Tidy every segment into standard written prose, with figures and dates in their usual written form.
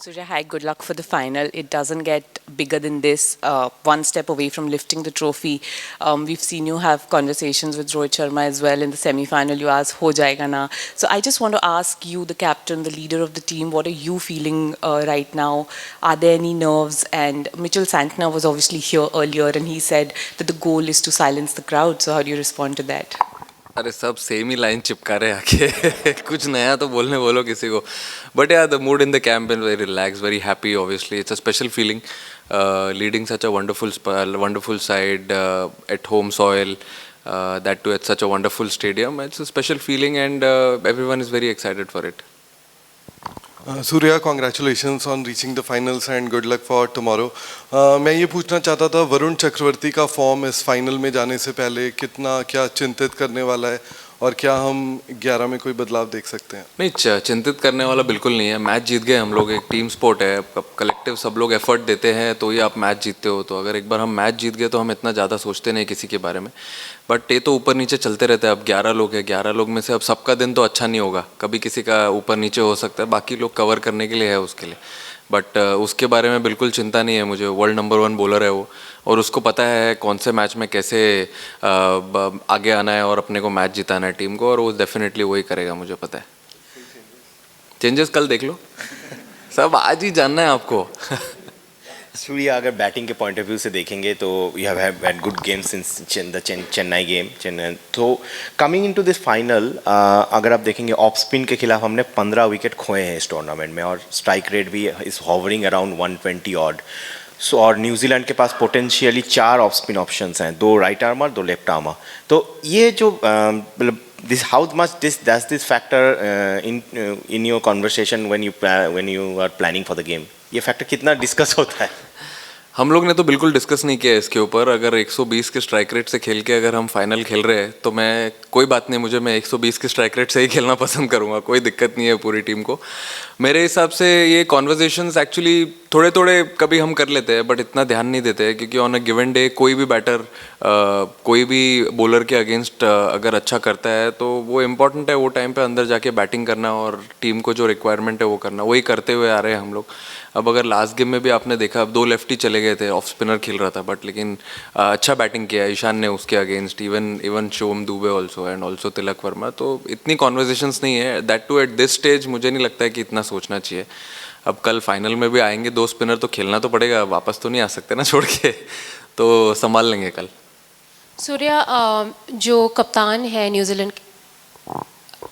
Surya, hi, good luck for the final. It doesn't get bigger than this. One step away from lifting the trophy. We've seen you have conversations with Rohit Sharma as well in the semi-final. You asked, ho jayega na? So I just want to ask you, the captain, the leader of the team, what are you feeling right now? Are there any nerves? And Mitchell Santner was obviously here earlier and he said that the goal is to silence the crowd. So how do you respond to that? अरे सब same ही line चिपका रहे आके कुछ नया तो बोलने बोलो किसी को बट या the mood in the camp is very relax very happy obviously it's a special feeling leading such a wonderful side at home soil that too at such a wonderful stadium. It's a special feeling and everyone is very excited for it. Surya, congratulations on reaching the finals and good luck for tomorrow. मैं ये पूछना चाहता था वरुण चक्रवर्ती का form इस final में जाने से पहले कितना क्या चिंतित करने वाला है और क्या हम 11 में कोई बदलाव देख सकते हैं? नहीं, चिंतित करने वाला बिल्कुल नहीं है. मैच जीत गए हम लोग. एक टीम स्पोर्ट है, कलेक्टिव सब लोग एफर्ट देते हैं तो ही आप मैच जीतते हो. तो अगर एक बार हम मैच जीत गए तो हम इतना ज़्यादा सोचते नहीं किसी के बारे में. बट ये तो ऊपर नीचे चलते रहते हैं. अब 11 लोग हैं, 11 लोग में से अब सबका दिन तो अच्छा नहीं होगा. कभी किसी का ऊपर नीचे हो सकता है. बाकी लोग कवर करने के लिए है उसके लिए. बट उसके बारे में बिल्कुल चिंता नहीं है मुझे. वर्ल्ड नंबर 1 बॉलर है वो और उसको पता है कौन से मैच में कैसे आगे आना है और अपने को मैच जिताना है टीम को, और वो डेफिनेटली वही करेगा, मुझे पता है. चेंजेस कल देख लो. सब आज ही जानना है आपको. सूर्या, अगर बैटिंग के पॉइंट ऑफ व्यू से देखेंगे तो you have had good games since the Chennai game. तो कमिंग इनटू दिस फाइनल, अगर आप देखेंगे ऑफ स्पिन के खिलाफ हमने 15 विकेट खोए हैं इस टूर्नामेंट में और स्ट्राइक रेट भी इज हॉवरिंग अराउंड 120 ऑड. सो और न्यूजीलैंड के पास पोटेंशियली 4 ऑफ स्पिन ऑप्शंस हैं, 2 राइट आर्मर 2 लेफ्ट आर्मर. तो ये जो मतलब this how much does this factor in your conversation when you are planning for the game? ये factor कितना डिस्कस होता है? हम लोग ने तो बिल्कुल डिस्कस नहीं किया इसके ऊपर. अगर 120 के स्ट्राइक रेट से खेल के अगर हम फाइनल खेल रहे हैं तो मैं कोई बात नहीं, मुझे मैं 120 के स्ट्राइक रेट से ही खेलना पसंद करूँगा. कोई दिक्कत नहीं है पूरी टीम को. मेरे हिसाब से ये कॉन्वर्जेशंस एक्चुअली थोड़े थोड़े कभी हम कर लेते हैं बट इतना ध्यान नहीं देते हैं, क्योंकि ऑन अ गिवन डे कोई भी बैटर कोई भी बॉलर के अगेंस्ट अगर अच्छा करता है तो वो इम्पॉर्टेंट है वो टाइम पे अंदर जाके बैटिंग करना और टीम को जो रिक्वायरमेंट है वो करना. वही करते हुए आ रहे हैं हम लोग. अब अगर लास्ट गेम में भी आपने देखा, अब 2 लेफ्टी चले गए थे, ऑफ स्पिनर खेल रहा था बट लेकिन अच्छा बैटिंग किया ईशान ने उसके against. Even Shivam Dube also and also Tilak Varma. तो इतनी कॉन्वर्जेशंस नहीं है. That too at this stage मुझे नहीं लगता है कि इतना सोचना चाहिए. अब कल फाइनल में भी आएंगे 2 स्पिनर तो खेलना तो पड़ेगा, वापस तो नहीं आ सकते ना छोड़ के. तो संभाल लेंगे कल. सूर्या, जो कप्तान है न्यूजीलैंड,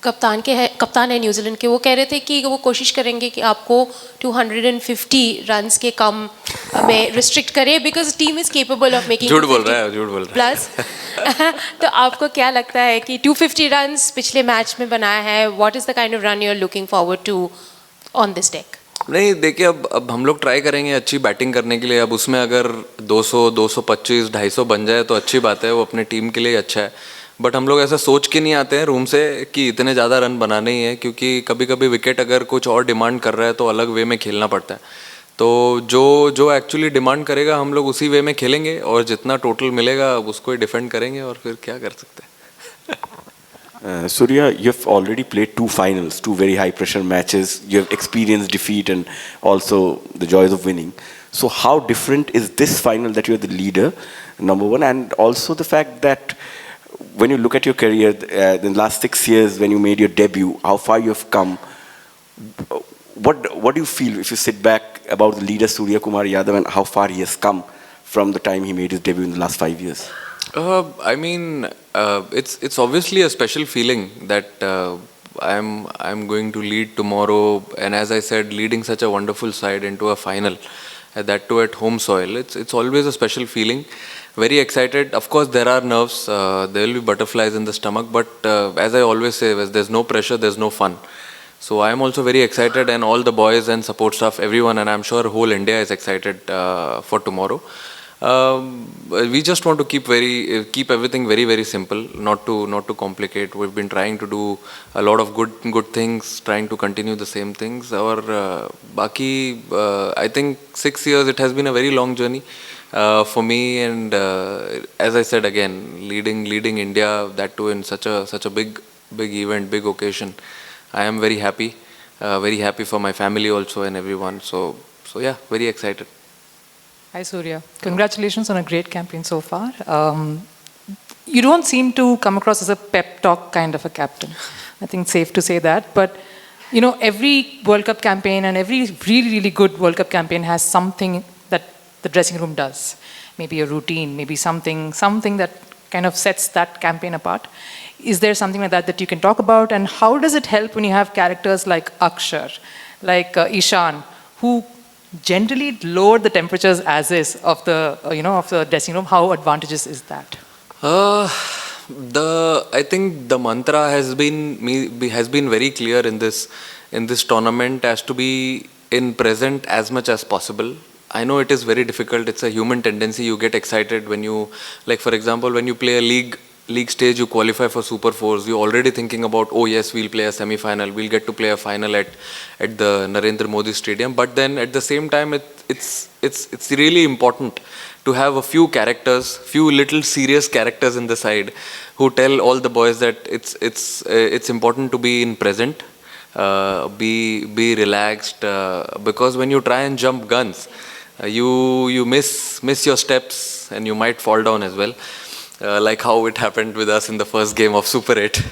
कप्तान है न्यूजीलैंड के, वो कह रहे थे कि वो कोशिश करेंगे कि आपको 250 रन्स के कम में रिस्ट्रिक्ट करें because team is capable of making. झूठ बोल रहा है प्लस. तो आपको क्या लगता है कि 250 रन्स पिछले मैच में बनाया है, what is the kind of run you are looking forward to on this deck? नहीं देखिए, अब हम लोग ट्राई करेंगे अच्छी बैटिंग करने के लिए. अब उसमें अगर 200 225 250 बन जाए तो अच्छी बात है, वो अपने टीम के लिए अच्छा है. बट हम लोग ऐसा सोच के नहीं आते हैं रूम से कि इतने ज़्यादा रन बनाने ही है, क्योंकि कभी कभी विकेट अगर कुछ और डिमांड कर रहा है तो अलग वे में खेलना पड़ता है. तो जो एक्चुअली डिमांड करेगा हम लोग उसी वे में खेलेंगे और जितना टोटल मिलेगा उसको ही डिफेंड करेंगे और फिर क्या कर सकते हैं. Surya, you've already played 2 finals, 2 very high pressure matches. You have experienced defeat and also the joys of winning. So how different is this final that you're the leader, number one, and also the fact that when you look at your career in the last 6 years when you made your debut, how far you have come? What do you feel if you sit back about the leader Surya Kumar Yadav and how far he has come from the time he made his debut in the last 5 years? I mean, it's obviously a special feeling that I'm going to lead tomorrow, and as I said, leading such a wonderful side into a final, that too at home soil. It's always a special feeling. Very excited. Of course, there are nerves. There will be butterflies in the stomach, but as I always say, there's no pressure, there's no fun. So I am also very excited, and all the boys and support staff, everyone, and I'm sure whole India is excited for tomorrow. We just want to keep everything very very simple, not to complicate. We've been trying to do a lot of good things, trying to continue the same things. Or baki, I think 6 years it has been a very long journey for me, and as I said again, leading India, that too in such a big event, big occasion. I am very happy. very happy for my family also and everyone. So yeah, very excited. Hi, Surya. Congratulations on a great campaign so far. You don't seem to come across as a pep talk kind of a captain. I think it's safe to say that. But, you know, every World Cup campaign and every really, really good World Cup campaign has something that the dressing room does. Maybe a routine, maybe something that kind of sets that campaign apart. Is there something like that that you can talk about? And how does it help when you have characters like Akshar, like Ishan, who generally lower the temperatures as is of the of the dressing room? How advantageous is that? I think the mantra has been very clear in this tournament as to be in present as much as possible. I know it is very difficult. It's a human tendency. You get excited when you, like for example, when you play a league stage, you qualify for Super Fours. You're already thinking about, oh yes, we'll play a semi-final. We'll get to play a final at the Narendra Modi Stadium. But then at the same time, it's really important to have a few characters, few little serious characters in the side who tell all the boys that it's important to be in present, be relaxed, because when you try and jump guns, you miss your steps and you might fall down as well, like how it happened with us in the first game of Super 8.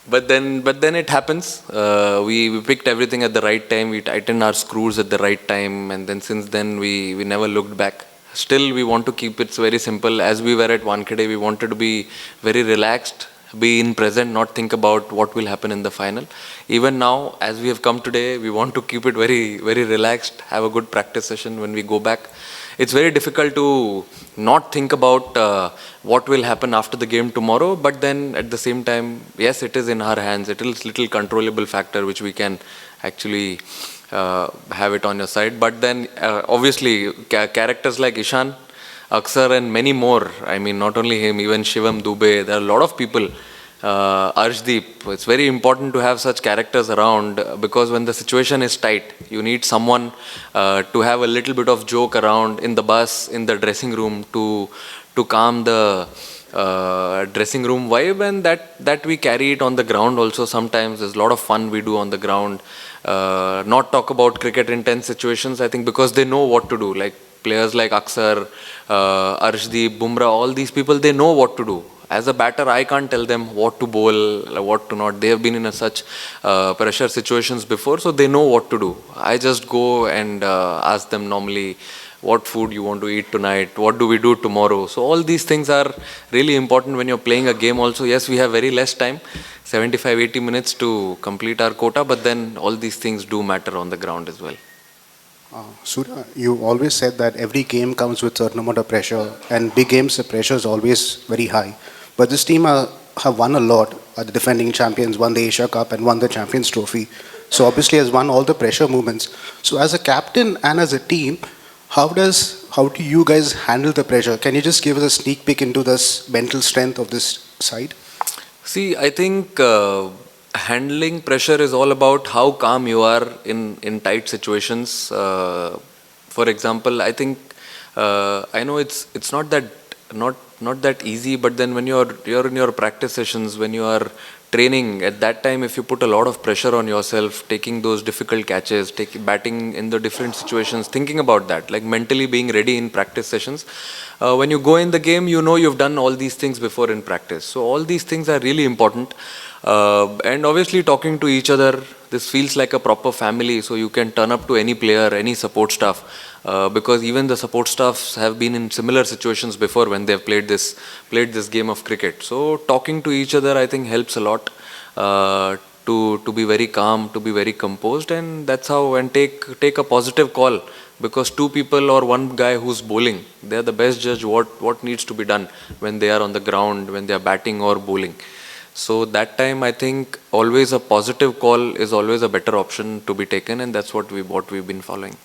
But then it happens. We picked everything at the right time. We tightened our screws at the right time, and then since then we never looked back. Still, we want to keep it very simple. As we were at Wankhede, we wanted to be very relaxed, be in present, not think about what will happen in the final. Even now, as we have come today, we want to keep it very, very relaxed, have a good practice session when we go back. It's very difficult to not think about what will happen after the game tomorrow, but then at the same time, yes, it is in our hands. It is a little controllable factor which we can actually have it on your side. But then obviously characters like Ishan, Akshar and many more, I mean not only him, even Shivam Dubey, there are a lot of people, Arshdeep. It's very important to have such characters around, because when the situation is tight, you need someone to have a little bit of joke around in the bus, in the dressing room, to calm the dressing room vibe, and that we carry it on the ground also. Sometimes there's a lot of fun we do on the ground. Not talk about cricket intense situations, I think, because they know what to do. Like players like Akshar, Arshdeep, Bumrah, all these people, they know what to do. As a batter, I can't tell them what to bowl, what to not. They have been in such pressure situations before, so they know what to do. I just go and ask them normally, what food you want to eat tonight, what do we do tomorrow. So all these things are really important when you're playing a game also. Yes, we have very less time, 75-80 minutes to complete our quota, but then all these things do matter on the ground as well. Surya, you always said that every game comes with certain amount of pressure, and big games the pressure is always very high. But this team have won a lot. Are the defending champions, won the Asia Cup and won the Champions Trophy. So obviously has won all the pressure movements. So as a captain and as a team, how do you guys handle the pressure? Can you just give us a sneak peek into this mental strength of this side? See, I think handling pressure is all about how calm you are in tight situations. For example, I think I know it's not that easy, but then when you're in your practice sessions, when you are training, at that time, if you put a lot of pressure on yourself, taking those difficult catches, batting in the different situations, thinking about that, like mentally being ready in practice sessions. When you go in the game, you know you've done all these things before in practice. So all these things are really important. And obviously talking to each other, this feels like a proper family, so you can turn up to any player, any support staff, because even the support staffs have been in similar situations before when they've played this game of cricket. So talking to each other, I think, helps a lot to be very calm, to be very composed, and that's how, and take a positive call, because two people or one guy who's bowling, they're the best judge what needs to be done when they are on the ground, when they are batting or bowling. So that time, I think always a positive call is always a better option to be taken, and that's what we've been following.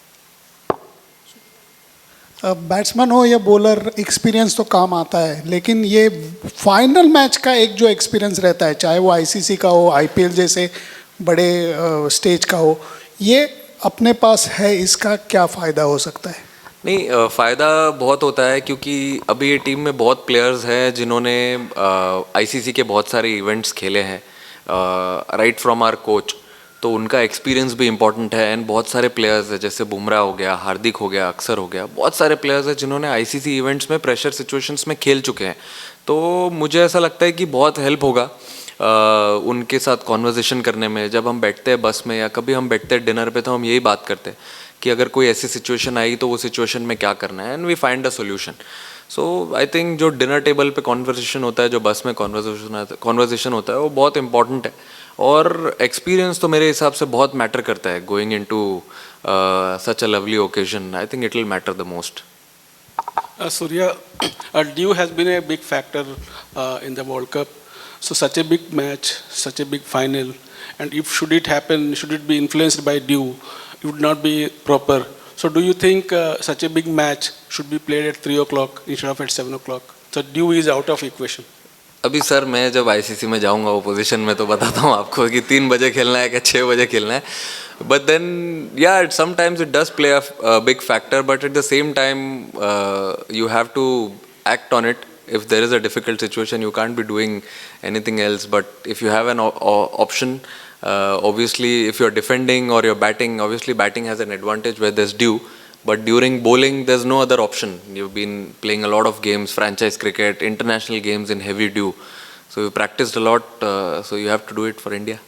Batsman हो या bowler, experience तो काम आता है, लेकिन ये final match का एक जो एक्सपीरियंस रहता है, चाहे वो आईसीसी का हो, आईपीएल जैसे बड़े स्टेज का हो, ये अपने पास है, इसका क्या फ़ायदा हो सकता है? नहीं, फ़ायदा बहुत होता है, क्योंकि अभी ये टीम में बहुत प्लेयर्स हैं जिन्होंने आईसीसी के बहुत सारे इवेंट्स खेले हैं, राइट फ्रॉम आवर कोच. तो उनका एक्सपीरियंस भी इंपॉर्टेंट है। एंड बहुत सारे प्लेयर्स हैं, जैसे बुमराह हो गया, हार्दिक हो गया, अक्सर हो गया, बहुत सारे प्लेयर्स हैं जिन्होंने आईसीसी इवेंट्स में प्रेशर सिचुएशंस में खेल चुके हैं। तो मुझे ऐसा लगता है कि बहुत हेल्प होगा उनके साथ कॉन्वर्जेशन करने में। जब हम बैठते हैं बस में या कभी हम बैठते हैं डिनर पे, तो हम यही बात करते हैं कि अगर कोई ऐसी सिचुएशन आई तो वो सिचुएशन में क्या करना है, and we find a solution. So I think जो डिनर टेबल पे कॉन्वर्सेशन होता है, जो बस में कॉन्वर्सेशन होता है, वो बहुत इंपॉर्टेंट है। और एक्सपीरियंस तो मेरे हिसाब से बहुत मैटर करता है going into such a lovely occasion. I think it will matter the most. Surya, dew has been a big factor in the World Cup. So such a big match, such a big final, and if should it happen, should it be influenced by dew, it would not be proper. So do you think such a big match should be played at 3 o'clock instead of at 7 o'clock? So dew is out of equation. अभी sir मैं जब ICC में जाऊंगा opposition में तो बताता हूँ आपको कि 3 बजे खेलना है कि 6 बजे खेलना है। बट देन या sometimes it does play a big factor, but at the same time you have to act on it. if there is a difficult situation, you can't be doing anything else. But if you have an option, obviously if you're defending or you're batting, obviously batting has an advantage where there's dew. But during bowling, there's no other option. You've been playing a lot of games, franchise cricket, international games in heavy dew. So you practiced a lot, so you have to do it for India.